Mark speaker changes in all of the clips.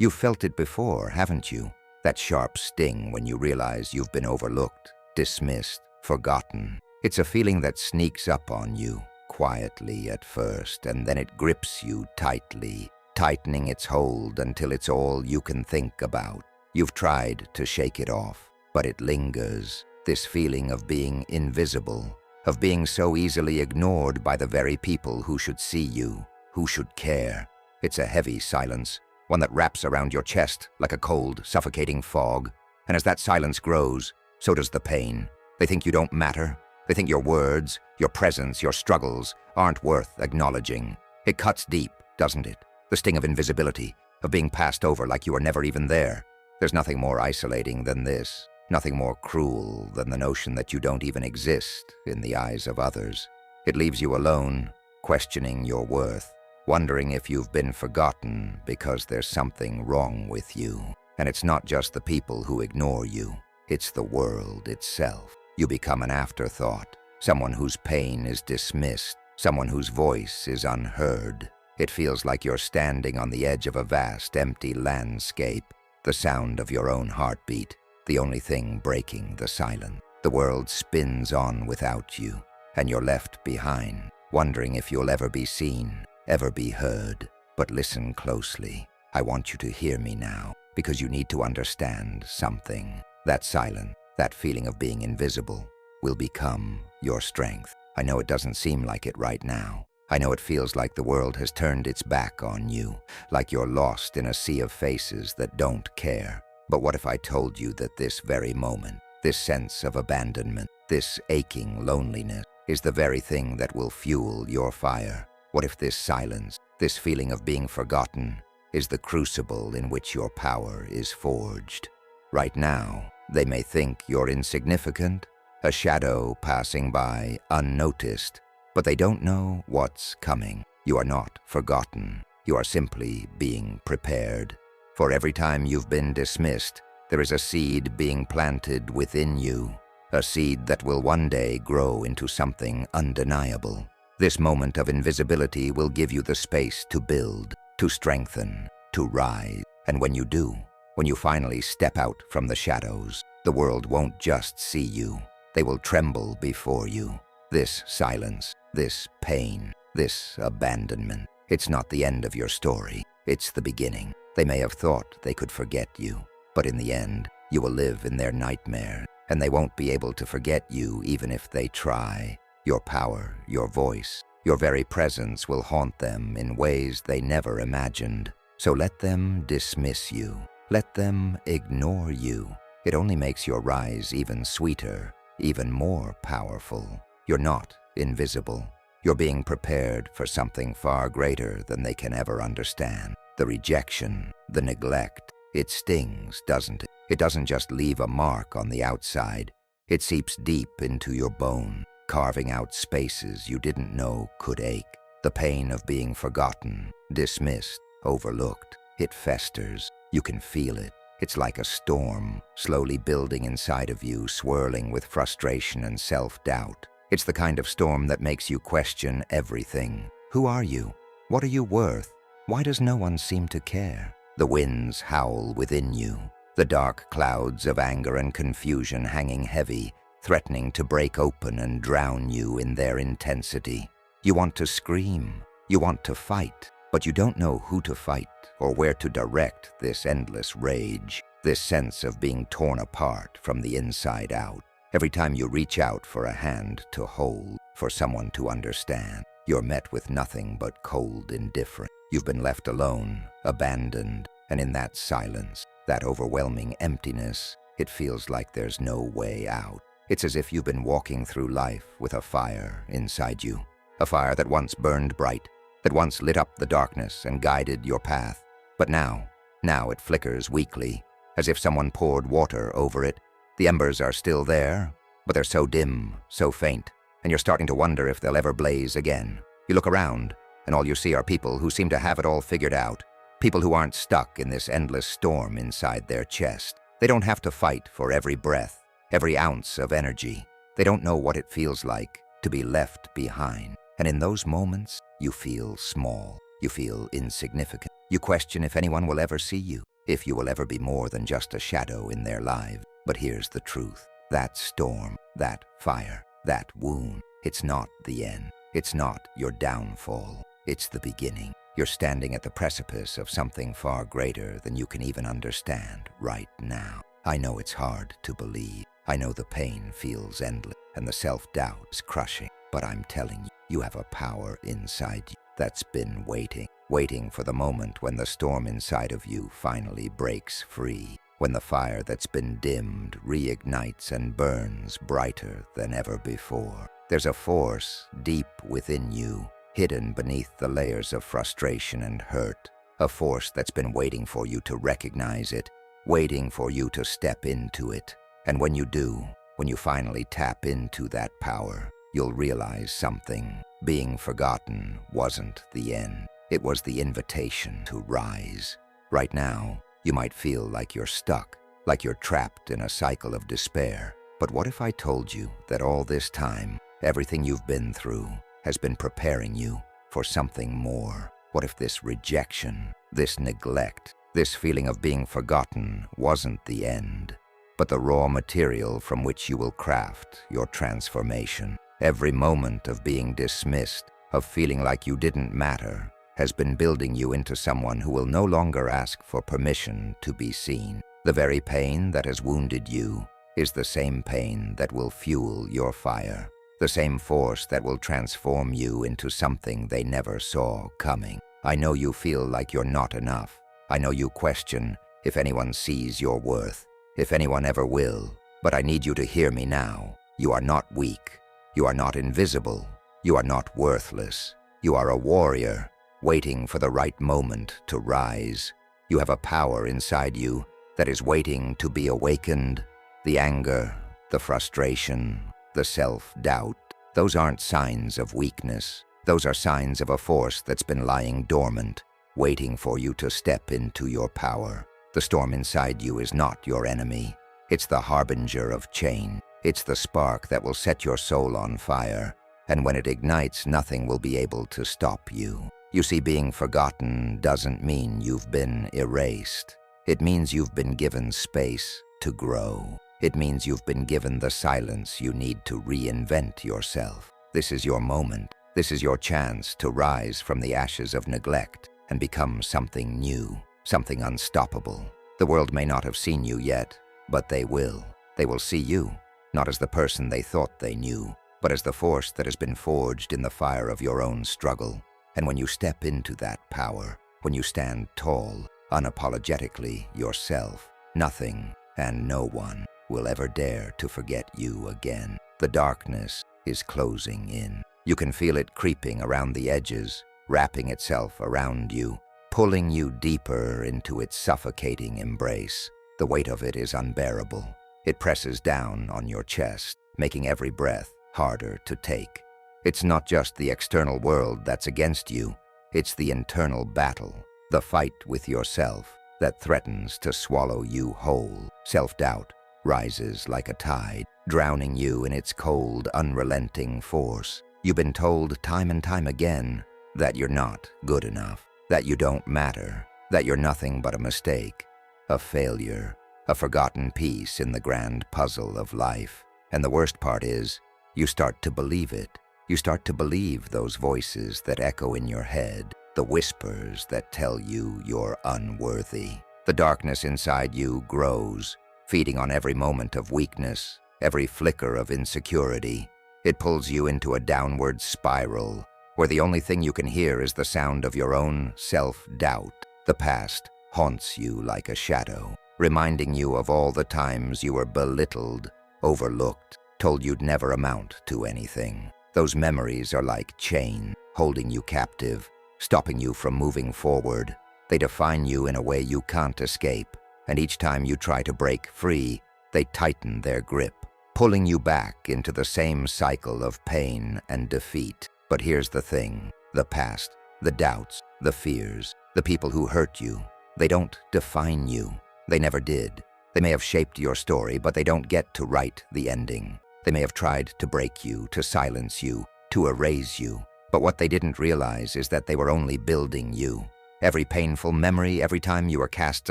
Speaker 1: You've felt it before, haven't you? That sharp sting when you realize you've been overlooked, dismissed, forgotten. It's a feeling that sneaks up on you, quietly at first, and then it grips you tightly, tightening its hold until it's all you can think about. You've tried to shake it off, but it lingers. This feeling of being invisible, of being so easily ignored by the very people who should see you, who should care. It's a heavy silence, one that wraps around your chest like a cold, suffocating fog. And as that silence grows, so does the pain. They think you don't matter. They think your words, your presence, your struggles aren't worth acknowledging. It cuts deep, doesn't it? The sting of invisibility, of being passed over like you were never even there. There's nothing more isolating than this. Nothing more cruel than the notion that you don't even exist in the eyes of others. It leaves you alone, questioning your worth, wondering if you've been forgotten because there's something wrong with you. And it's not just the people who ignore you, it's the world itself. You become an afterthought, someone whose pain is dismissed, someone whose voice is unheard. It feels like you're standing on the edge of a vast, empty landscape, the sound of your own heartbeat, the only thing breaking the silence. The world spins on without you, and you're left behind, wondering if you'll ever be seen, ever be heard. But listen closely. I want you to hear me now, because you need to understand something. That silence, that feeling of being invisible, will become your strength. I know it doesn't seem like it right now. I know it feels like the world has turned its back on you, like you're lost in a sea of faces that don't care. But what if I told you that this very moment, this sense of abandonment, this aching loneliness, is the very thing that will fuel your fire? What if this silence, this feeling of being forgotten, is the crucible in which your power is forged? Right now, they may think you're insignificant, a shadow passing by unnoticed, but they don't know what's coming. You are not forgotten. You are simply being prepared. For every time you've been dismissed, there is a seed being planted within you, a seed that will one day grow into something undeniable. This moment of invisibility will give you the space to build, to strengthen, to rise. And when you do, when you finally step out from the shadows, the world won't just see you. They will tremble before you. This silence, this pain, this abandonment, it's not the end of your story. It's the beginning. They may have thought they could forget you, but in the end, you will live in their nightmare, and they won't be able to forget you even if they try. Your power, your voice, your very presence will haunt them in ways they never imagined. So let them dismiss you. Let them ignore you. It only makes your rise even sweeter, even more powerful. You're not invisible. You're being prepared for something far greater than they can ever understand. The rejection, the neglect, it stings, doesn't it? It doesn't just leave a mark on the outside. It seeps deep into your bone, carving out spaces you didn't know could ache. The pain of being forgotten, dismissed, overlooked, it festers. You can feel it. It's like a storm, slowly building inside of you, swirling with frustration and self-doubt. It's the kind of storm that makes you question everything. Who are you? What are you worth? Why does no one seem to care? The winds howl within you, the dark clouds of anger and confusion hanging heavy, threatening to break open and drown you in their intensity. You want to scream, you want to fight, but you don't know who to fight or where to direct this endless rage, this sense of being torn apart from the inside out. Every time you reach out for a hand to hold, for someone to understand, you're met with nothing but cold indifference. You've been left alone, abandoned, and in that silence, that overwhelming emptiness, it feels like there's no way out. It's as if you've been walking through life with a fire inside you, a fire that once burned bright, that once lit up the darkness and guided your path. But now it flickers weakly, as if someone poured water over it. The embers are still there, but they're so dim, so faint, and you're starting to wonder if they'll ever blaze again. You look around, and all you see are people who seem to have it all figured out, people who aren't stuck in this endless storm inside their chest. They don't have to fight for every breath, every ounce of energy. They don't know what it feels like to be left behind. And in those moments, you feel small. You feel insignificant. You question if anyone will ever see you. if you will ever be more than just a shadow in their lives. But here's the truth. That storm, that fire, that wound, it's not the end. It's not your downfall. It's the beginning. You're standing at the precipice of something far greater than you can even understand right now. I know it's hard to believe. I know the pain feels endless and the self-doubt is crushing. But I'm telling you, you have a power inside you that's been waiting for the moment when the storm inside of you finally breaks free, when the fire that's been dimmed reignites and burns brighter than ever before. There's a force deep within you, hidden beneath the layers of frustration and hurt, a force that's been waiting for you to recognize it, waiting for you to step into it. And when you do, when you finally tap into that power, you'll realize something. Being forgotten wasn't the end. It was the invitation to rise. Right now, you might feel like you're stuck, like you're trapped in a cycle of despair. But what if I told you that all this time, everything you've been through has been preparing you for something more? What if this rejection, this neglect, this feeling of being forgotten wasn't the end, but the raw material from which you will craft your transformation? Every moment of being dismissed, of feeling like you didn't matter, has been building you into someone who will no longer ask for permission to be seen. The very pain that has wounded you is the same pain that will fuel your fire, the same force that will transform you into something they never saw coming. I know you feel like you're not enough. I know you question if anyone sees your worth, if anyone ever will. But I need you to hear me now. You are not weak. You are not invisible. You are not worthless. You are a warrior, waiting for the right moment to rise. You have a power inside you that is waiting to be awakened. The anger, the frustration, the self-doubt, those aren't signs of weakness. Those are signs of a force that's been lying dormant, waiting for you to step into your power. The storm inside you is not your enemy. It's the harbinger of change. It's the spark that will set your soul on fire, and when it ignites, nothing will be able to stop you. You see, being forgotten doesn't mean you've been erased. It means you've been given space to grow. It means you've been given the silence you need to reinvent yourself. This is your moment. This is your chance to rise from the ashes of neglect and become something new, something unstoppable. The world may not have seen you yet, but they will. They will see you, not as the person they thought they knew, but as the force that has been forged in the fire of your own struggle. And when you step into that power, when you stand tall, unapologetically yourself, nothing and no one will ever dare to forget you again. The darkness is closing in. You can feel it creeping around the edges, wrapping itself around you, pulling you deeper into its suffocating embrace. The weight of it is unbearable. It presses down on your chest, making every breath harder to take. It's not just the external world that's against you, it's the internal battle, the fight with yourself that threatens to swallow you whole. Self-doubt rises like a tide, drowning you in its cold, unrelenting force. You've been told time and time again that you're not good enough, that you don't matter, that you're nothing but a mistake, a failure, a forgotten piece in the grand puzzle of life. And the worst part is, you start to believe it. You start to believe those voices that echo in your head, the whispers that tell you you're unworthy. The darkness inside you grows, feeding on every moment of weakness, every flicker of insecurity. It pulls you into a downward spiral, where the only thing you can hear is the sound of your own self-doubt. The past haunts you like a shadow, reminding you of all the times you were belittled, overlooked, told you'd never amount to anything. Those memories are like chain, holding you captive, stopping you from moving forward. They define you in a way you can't escape, and each time you try to break free, they tighten their grip, pulling you back into the same cycle of pain and defeat. But here's the thing, the past, the doubts, the fears, the people who hurt you, they don't define you. They never did. They may have shaped your story, but they don't get to write the ending. They may have tried to break you, to silence you, to erase you, but what they didn't realize is that they were only building you. every painful memory, every time you were cast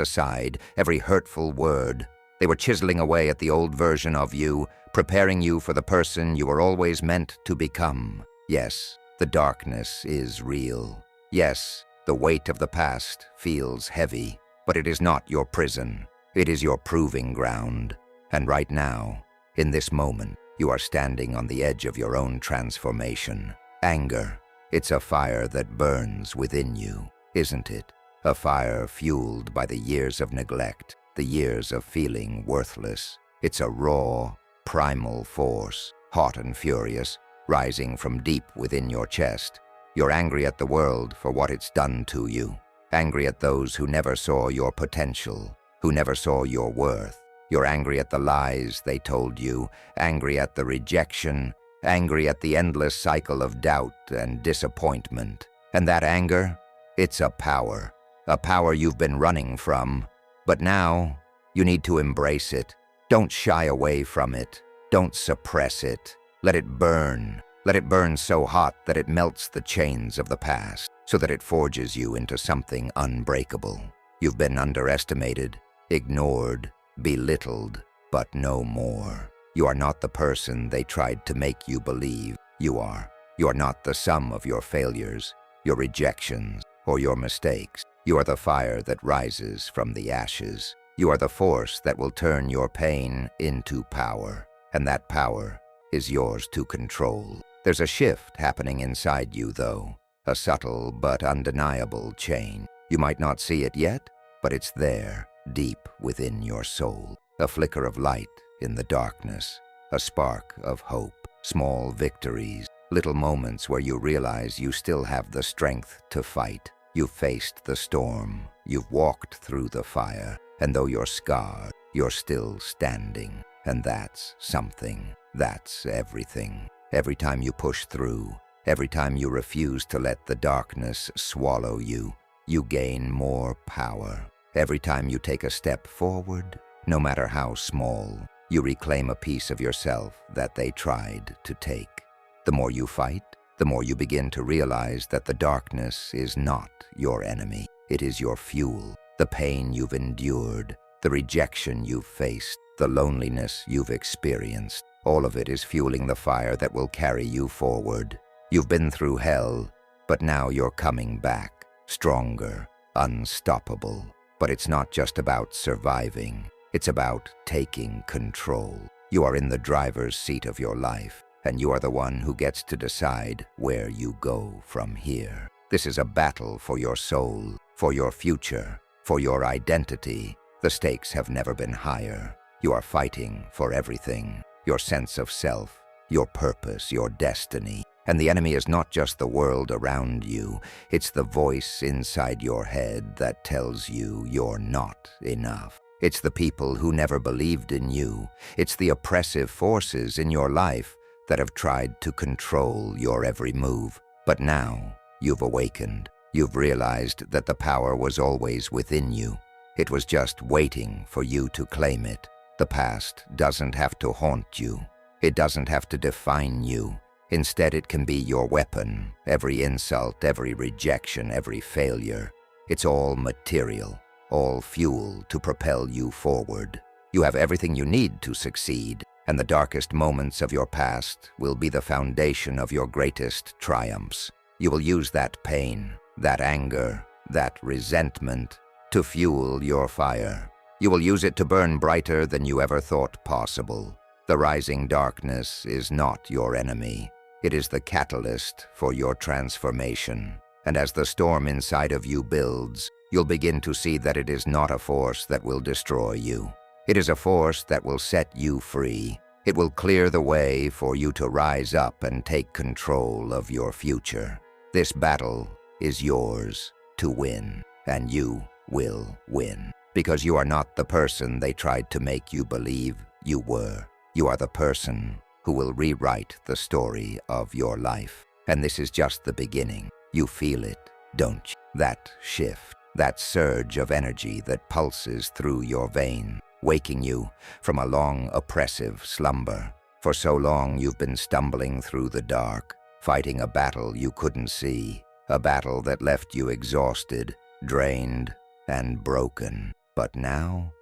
Speaker 1: aside, every hurtful word. They were chiseling away at the old version of you, preparing you for the person you were always meant to become. Yes, the darkness is real. Yes, the weight of the past feels heavy, but it is not your prison. It is your proving ground. And right now, in this moment, you are standing on the edge of your own transformation. Anger, it's a fire that burns within you, isn't it? A fire fueled by the years of neglect, the years of feeling worthless. It's a raw, primal force, hot and furious, rising from deep within your chest. You're angry at the world for what it's done to you. Angry at those who never saw your potential, who never saw your worth. You're angry at the lies they told you, angry at the rejection, angry at the endless cycle of doubt and disappointment. And that anger, it's a power you've been running from. But now, you need to embrace it. Don't shy away from it. Don't suppress it. Let it burn. Let it burn so hot that it melts the chains of the past, so that it forges you into something unbreakable. You've been underestimated, ignored, belittled, but no more. You are not the person they tried to make you believe you are. You are not the sum of your failures, your rejections, or your mistakes. You are the fire that rises from the ashes. You are the force that will turn your pain into power, and that power is yours to control. There's a shift happening inside you, though, a subtle but undeniable change. You might not see it yet, but it's there, deep within your soul. A flicker of light in the darkness, a spark of hope, small victories, little moments where you realize you still have the strength to fight. You've faced the storm, you've walked through the fire, and though you're scarred, you're still standing. And that's something. That's everything. Every time you push through, every time you refuse to let the darkness swallow you, you gain more power. Every time you take a step forward, no matter how small, you reclaim a piece of yourself that they tried to take. The more you fight, the more you begin to realize that the darkness is not your enemy. It is your fuel. The pain you've endured, the rejection you've faced, the loneliness you've experienced, all of it is fueling the fire that will carry you forward. You've been through hell, but now you're coming back, stronger, unstoppable. But it's not just about surviving. It's about taking control. You are in the driver's seat of your life, and you are the one who gets to decide where you go from here. This is a battle for your soul, for your future, for your identity. The stakes have never been higher. You are fighting for everything. Your sense of self, your purpose, your destiny. And the enemy is not just the world around you. It's the voice inside your head that tells you you're not enough. It's the people who never believed in you. It's the oppressive forces in your life that have tried to control your every move. But now, you've awakened. You've realized that the power was always within you. It was just waiting for you to claim it. The past doesn't have to haunt you. It doesn't have to define you. Instead, it can be your weapon. Every insult, every rejection, every failure. It's all material, all fuel to propel you forward. You have everything you need to succeed, and the darkest moments of your past will be the foundation of your greatest triumphs. You will use that pain, that anger, that resentment to fuel your fire. You will use it to burn brighter than you ever thought possible. The rising darkness is not your enemy. It is the catalyst for your transformation. And as the storm inside of you builds, you'll begin to see that it is not a force that will destroy you. It is a force that will set you free. It will clear the way for you to rise up and take control of your future. This battle is yours to win, and you will win. Because you are not the person they tried to make you believe you were. You are the person who will rewrite the story of your life. And this is just the beginning. You feel it, don't you? That shift, that surge of energy that pulses through your veins, waking you from a long, oppressive slumber. For so long you've been stumbling through the dark, fighting a battle you couldn't see, a battle that left you exhausted, drained, and broken. But now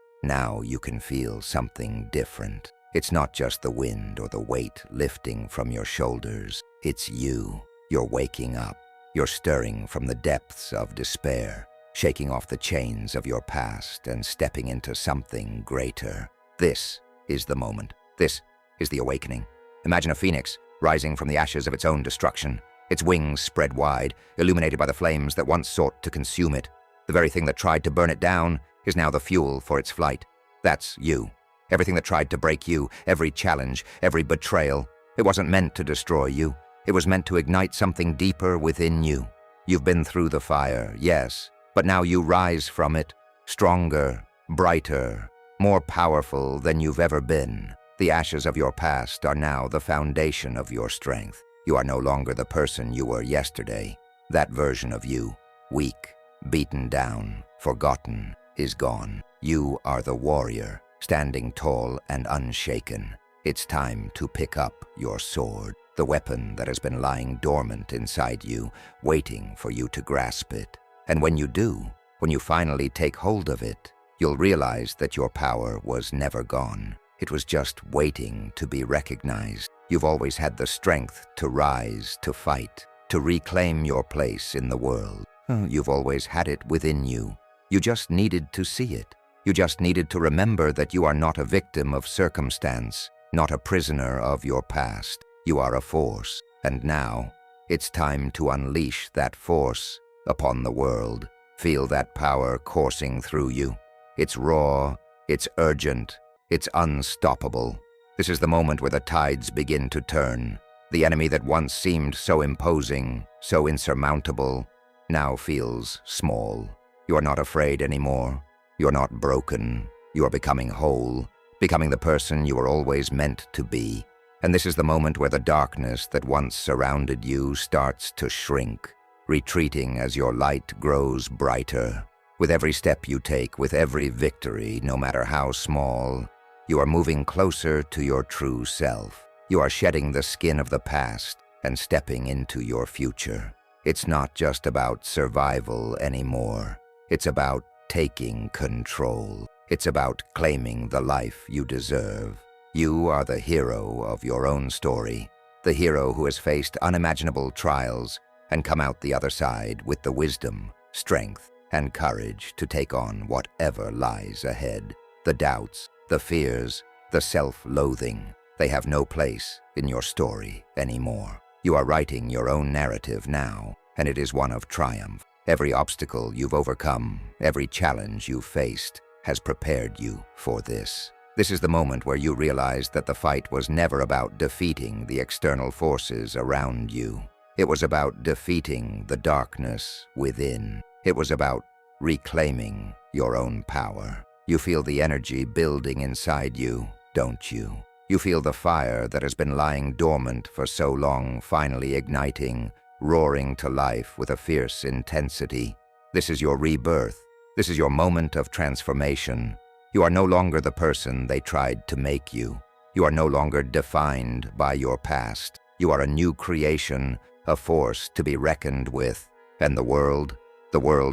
Speaker 1: you can feel something different. It's not just the wind or the weight lifting from your shoulders. It's you. You're waking up. You're stirring from the depths of despair, shaking off the chains of your past and stepping into something greater. This is the moment. This is the awakening. Imagine a phoenix rising from the ashes of its own destruction, its wings spread wide, illuminated by the flames that once sought to consume it. The very thing that tried to burn it down is now the fuel for its flight. That's you. Everything that tried to break you, every challenge, every betrayal, it wasn't meant to destroy you. It was meant to ignite something deeper within you. You've been through the fire, yes, but now you rise from it, stronger, brighter, more powerful than you've ever been. The ashes of your past are now the foundation of your strength. You are no longer the person you were yesterday. That version of you, weak, beaten down, forgotten, is gone. You are the warrior, standing tall and unshaken. It's time to pick up your sword, the weapon that has been lying dormant inside you, waiting for you to grasp it. And when you do, when you finally take hold of it, you'll realize that your power was never gone. It was just waiting to be recognized. You've always had the strength to rise, to fight, to reclaim your place in the world. You've always had it within you. You just needed to see it. You just needed to remember that you are not a victim of circumstance, not a prisoner of your past. You are a force, and now it's time to unleash that force upon the world. Feel that power coursing through you. It's raw, it's urgent, it's unstoppable. This is the moment where the tides begin to turn. The enemy that once seemed so imposing, so insurmountable, now feels small. You are not afraid anymore. You're not broken. You are becoming whole, becoming the person you were always meant to be. And this is the moment where the darkness that once surrounded you starts to shrink, retreating as your light grows brighter. With every step you take, with every victory, no matter how small, you are moving closer to your true self. You are shedding the skin of the past and stepping into your future. It's not just about survival anymore. It's about taking control. It's about claiming the life you deserve. You are the hero of your own story, the hero who has faced unimaginable trials and come out the other side with the wisdom, strength, and courage to take on whatever lies ahead. The doubts, the fears, the self-loathing, they have no place in your story anymore. You are writing your own narrative now, and it is one of triumph. Every obstacle you've overcome, every challenge you've faced, has prepared you for this. This is the moment where you realize that the fight was never about defeating the external forces around you. It was about defeating the darkness within. It was about reclaiming your own power. You feel the energy building inside you, don't you? You feel the fire that has been lying dormant for so long finally igniting, roaring to life with a fierce intensity. This is your rebirth. This is your moment of transformation. You are no longer the person they tried to make you. You are no longer defined by your past. You are a new creation, a force to be reckoned with. And the world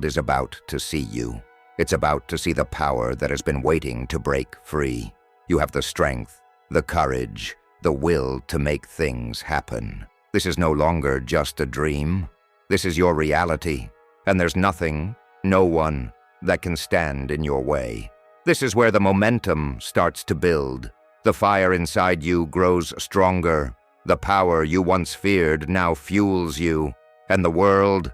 Speaker 1: is about to see you. It's about to see the power that has been waiting to break free. You have the strength, the courage, the will to make things happen. This is no longer just a dream. This is your reality, and there's nothing, no one, that can stand in your way. This is where the momentum starts to build. The fire inside you grows stronger. The power you once feared now fuels you, and the world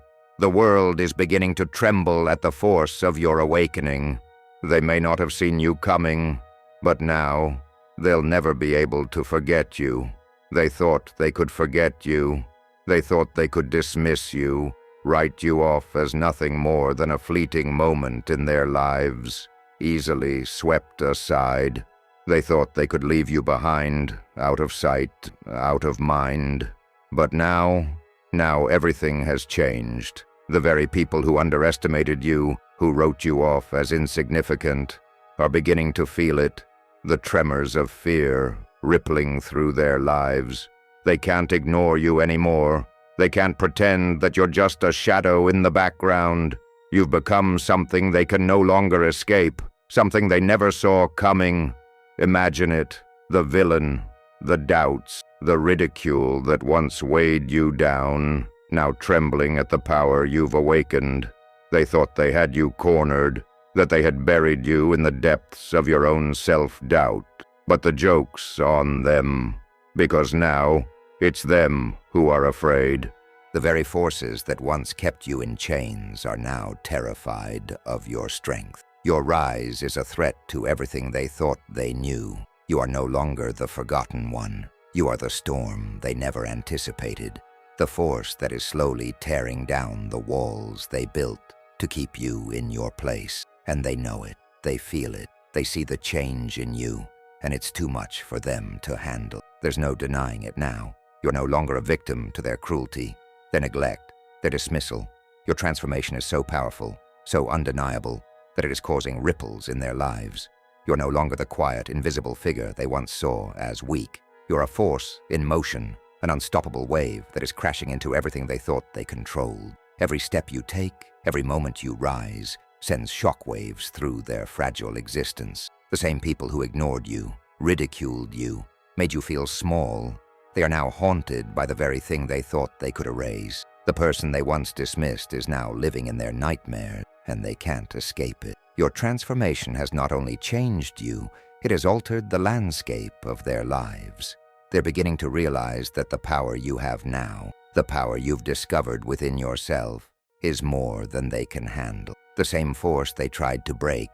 Speaker 1: is beginning to tremble at the force of your awakening. They may not have seen you coming, but now they'll never be able to forget you. They thought they could forget you. They thought they could dismiss you, write you off as nothing more than a fleeting moment in their lives, easily swept aside. They thought they could leave you behind, out of sight, out of mind. But now everything has changed. The very people who underestimated you, who wrote you off as insignificant, are beginning to feel it, the tremors of fear rippling through their lives. They can't ignore you anymore. They can't pretend that you're just a shadow in the background. You've become something they can no longer escape, something they never saw coming. Imagine it, the villain, the doubts, the ridicule that once weighed you down, now trembling at the power you've awakened. They thought they had you cornered, that they had buried you in the depths of your own self-doubt. But the joke's on them, because now it's them who are afraid. The very forces that once kept you in chains are now terrified of your strength. Your rise is a threat to everything they thought they knew. You are no longer the forgotten one. You are the storm they never anticipated, the force that is slowly tearing down the walls they built to keep you in your place. And they know it, they feel it, they see the change in you, and it's too much for them to handle. There's no denying it now. You're no longer a victim to their cruelty, their neglect, their dismissal. Your transformation is so powerful, so undeniable, that it is causing ripples in their lives. You're no longer the quiet, invisible figure they once saw as weak. You're a force in motion, an unstoppable wave that is crashing into everything they thought they controlled. Every step you take, every moment you rise, sends shockwaves through their fragile existence. The same people who ignored you, ridiculed you, made you feel small, they are now haunted by the very thing they thought they could erase. The person they once dismissed is now living in their nightmares, and they can't escape it. Your transformation has not only changed you, it has altered the landscape of their lives. They're beginning to realize that the power you have now, the power you've discovered within yourself, is more than they can handle. The same force they tried to break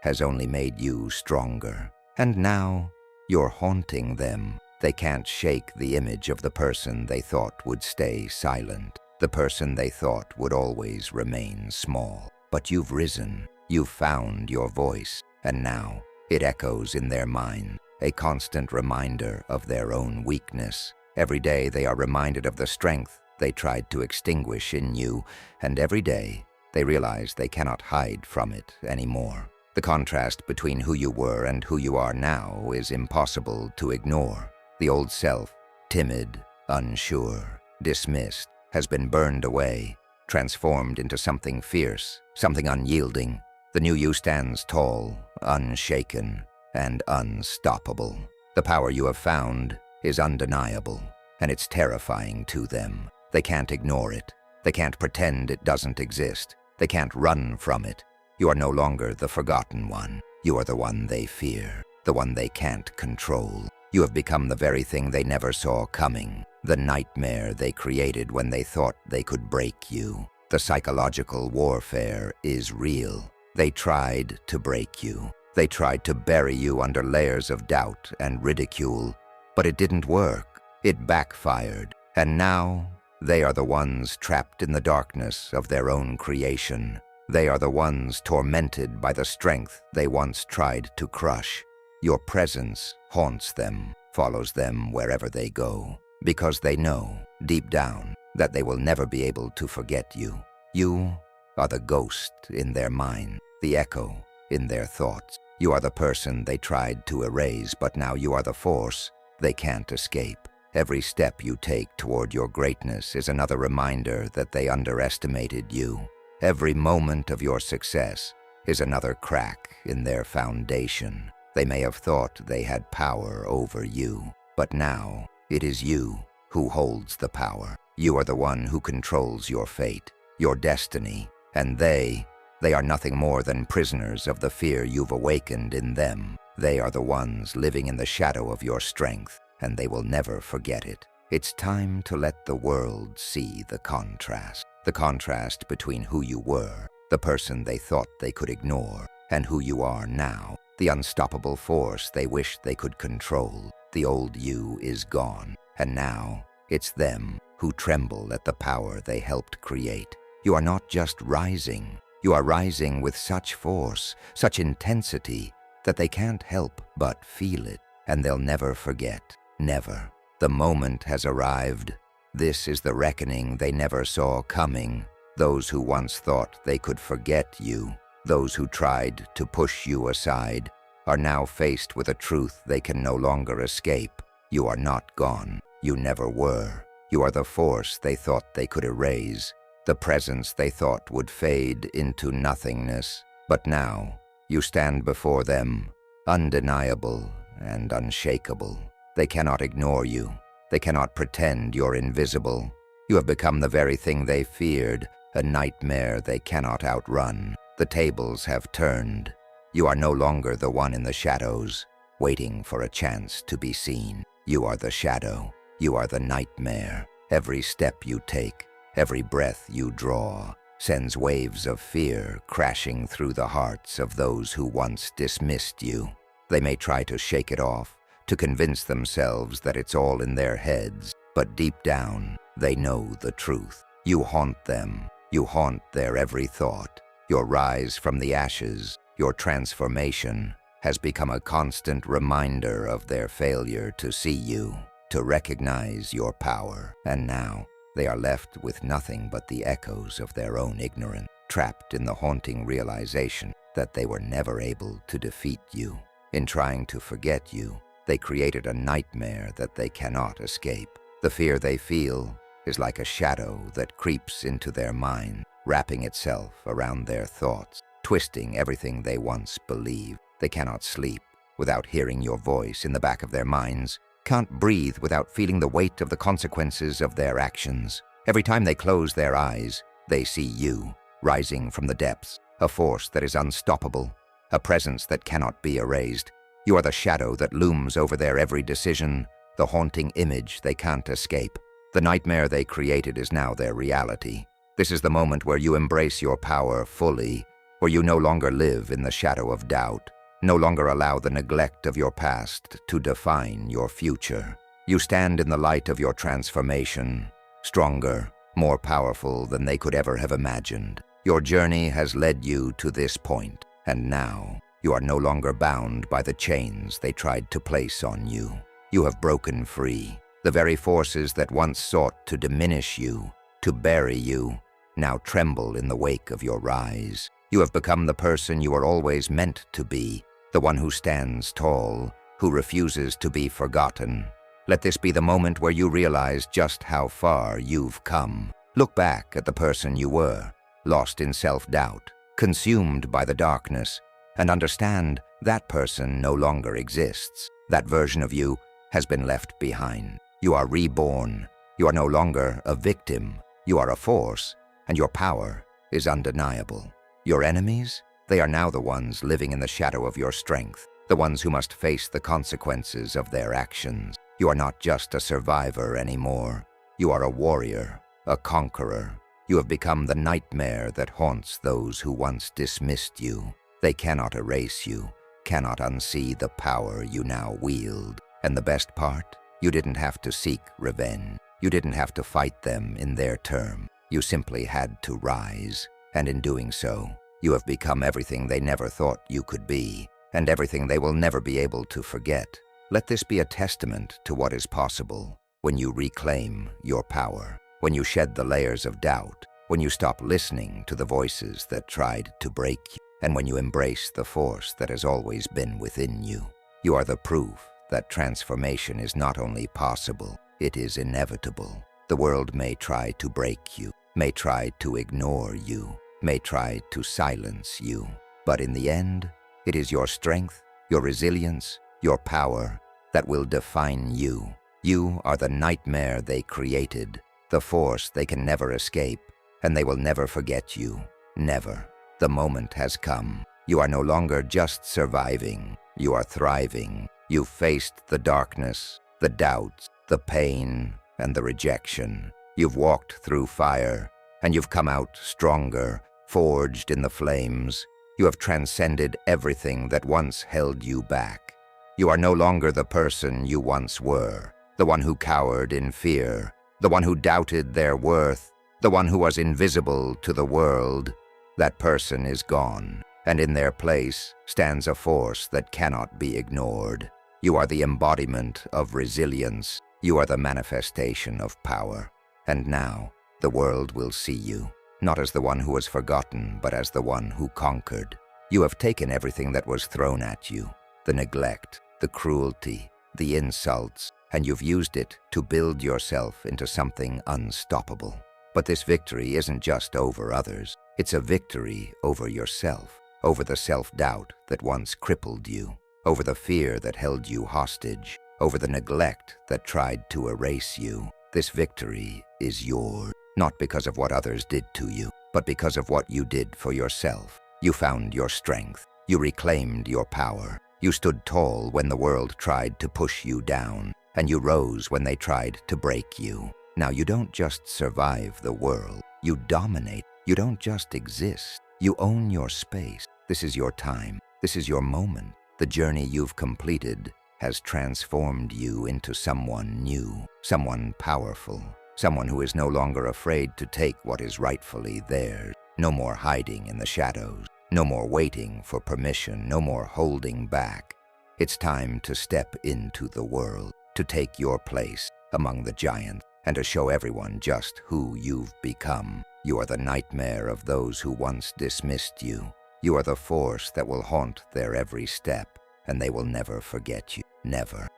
Speaker 1: has only made you stronger. And now, you're haunting them. They can't shake the image of the person they thought would stay silent, the person they thought would always remain small. But you've risen, you've found your voice, and now it echoes in their mind, a constant reminder of their own weakness. Every day they are reminded of the strength they tried to extinguish in you, and every day they realize they cannot hide from it anymore. The contrast between who you were and who you are now is impossible to ignore. The old self, timid, unsure, dismissed, has been burned away, transformed into something fierce, something unyielding. The new you stands tall, unshaken, and unstoppable. The power you have found is undeniable, and it's terrifying to them. They can't ignore it. They can't pretend it doesn't exist. They can't run from it. You are no longer the forgotten one. You are the one they fear, the one they can't control. You have become the very thing they never saw coming, the nightmare they created when they thought they could break you. The psychological warfare is real. They tried to break you. They tried to bury you under layers of doubt and ridicule, but it didn't work. It backfired, and now they are the ones trapped in the darkness of their own creation. They are the ones tormented by the strength they once tried to crush. Your presence haunts them, follows them wherever they go, because they know, deep down, that they will never be able to forget you. You are the ghost in their mind, the echo in their thoughts. You are the person they tried to erase, but now you are the force they can't escape. Every step you take toward your greatness is another reminder that they underestimated you. Every moment of your success is another crack in their foundation. They may have thought they had power over you, but now it is you who holds the power. You are the one who controls your fate, your destiny, and they are nothing more than prisoners of the fear you've awakened in them. They are the ones living in the shadow of your strength, and they will never forget it. It's time to let the world see the contrast between who you were, the person they thought they could ignore, and who you are now, the unstoppable force they wished they could control. The old you is gone, and now it's them who tremble at the power they helped create. You are not just rising, you are rising with such force, such intensity, that they can't help but feel it, and they'll never forget, never. The moment has arrived. This is the reckoning they never saw coming. Those who once thought they could forget you, those who tried to push you aside, are now faced with a truth they can no longer escape. You are not gone. You never were. You are the force they thought they could erase, the presence they thought would fade into nothingness. But now, you stand before them, undeniable and unshakable. They cannot ignore you. They cannot pretend you're invisible. You have become the very thing they feared, a nightmare they cannot outrun. The tables have turned. You are no longer the one in the shadows, waiting for a chance to be seen. You are the shadow. You are the nightmare. Every step you take, every breath you draw, sends waves of fear crashing through the hearts of those who once dismissed you. They may try to shake it off, to convince themselves that it's all in their heads, but deep down, they know the truth. You haunt them. You haunt their every thought. Your rise from the ashes, your transformation, has become a constant reminder of their failure to see you, to recognize your power. And now, they are left with nothing but the echoes of their own ignorance, trapped in the haunting realization that they were never able to defeat you. In trying to forget you, they created a nightmare that they cannot escape. The fear they feel is like a shadow that creeps into their mind, wrapping itself around their thoughts, twisting everything they once believed. They cannot sleep without hearing your voice in the back of their minds, can't breathe without feeling the weight of the consequences of their actions. Every time they close their eyes, they see you, rising from the depths, a force that is unstoppable, a presence that cannot be erased. You are the shadow that looms over their every decision, the haunting image they can't escape. The nightmare they created is now their reality. This is the moment where you embrace your power fully, where you no longer live in the shadow of doubt, no longer allow the neglect of your past to define your future. You stand in the light of your transformation, stronger, more powerful than they could ever have imagined. Your journey has led you to this point, and now you are no longer bound by the chains they tried to place on you. You have broken free. The very forces that once sought to diminish you, to bury you, now tremble in the wake of your rise. You have become the person you were always meant to be, the one who stands tall, who refuses to be forgotten. Let this be the moment where you realize just how far you've come. Look back at the person you were, lost in self-doubt, consumed by the darkness, and understand that person no longer exists. That version of you has been left behind. You are reborn. You are no longer a victim. You are a force, and your power is undeniable. Your enemies? They are now the ones living in the shadow of your strength, the ones who must face the consequences of their actions. You are not just a survivor anymore. You are a warrior, a conqueror. You have become the nightmare that haunts those who once dismissed you. They cannot erase you, cannot unsee the power you now wield. And the best part? You didn't have to seek revenge. You didn't have to fight them in their term. You simply had to rise. And in doing so, you have become everything they never thought you could be, and everything they will never be able to forget. Let this be a testament to what is possible when you reclaim your power, when you shed the layers of doubt, when you stop listening to the voices that tried to break you, and when you embrace the force that has always been within you. You are the proof that transformation is not only possible, it is inevitable. The world may try to break you, may try to ignore you, may try to silence you, but in the end, it is your strength, your resilience, your power that will define you. You are the nightmare they created, the force they can never escape, and they will never forget you. Never. The moment has come. You are no longer just surviving. You are thriving. You've faced the darkness, the doubts, the pain, and the rejection. You've walked through fire, and you've come out stronger, forged in the flames. You have transcended everything that once held you back. You are no longer the person you once were, the one who cowered in fear, the one who doubted their worth, the one who was invisible to the world. That person is gone, and in their place stands a force that cannot be ignored. You are the embodiment of resilience. You are the manifestation of power. And now, the world will see you, not as the one who was forgotten, but as the one who conquered. You have taken everything that was thrown at you, the neglect, the cruelty, the insults, and you've used it to build yourself into something unstoppable. But this victory isn't just over others. It's a victory over yourself, over the self-doubt that once crippled you, over the fear that held you hostage, over the neglect that tried to erase you. This victory is yours, not because of what others did to you, but because of what you did for yourself. You found your strength. You reclaimed your power. You stood tall when the world tried to push you down, and you rose when they tried to break you. Now you don't just survive the world, you dominate. You don't just exist, you own your space. This is your time. This is your moment. The journey you've completed has transformed you into someone new, someone powerful, someone who is no longer afraid to take what is rightfully theirs. No more hiding in the shadows. No more waiting for permission. No more holding back. It's time to step into the world, to take your place among the giants, and to show everyone just who you've become. You are the nightmare of those who once dismissed you. You are the force that will haunt their every step, and they will never forget you. Never.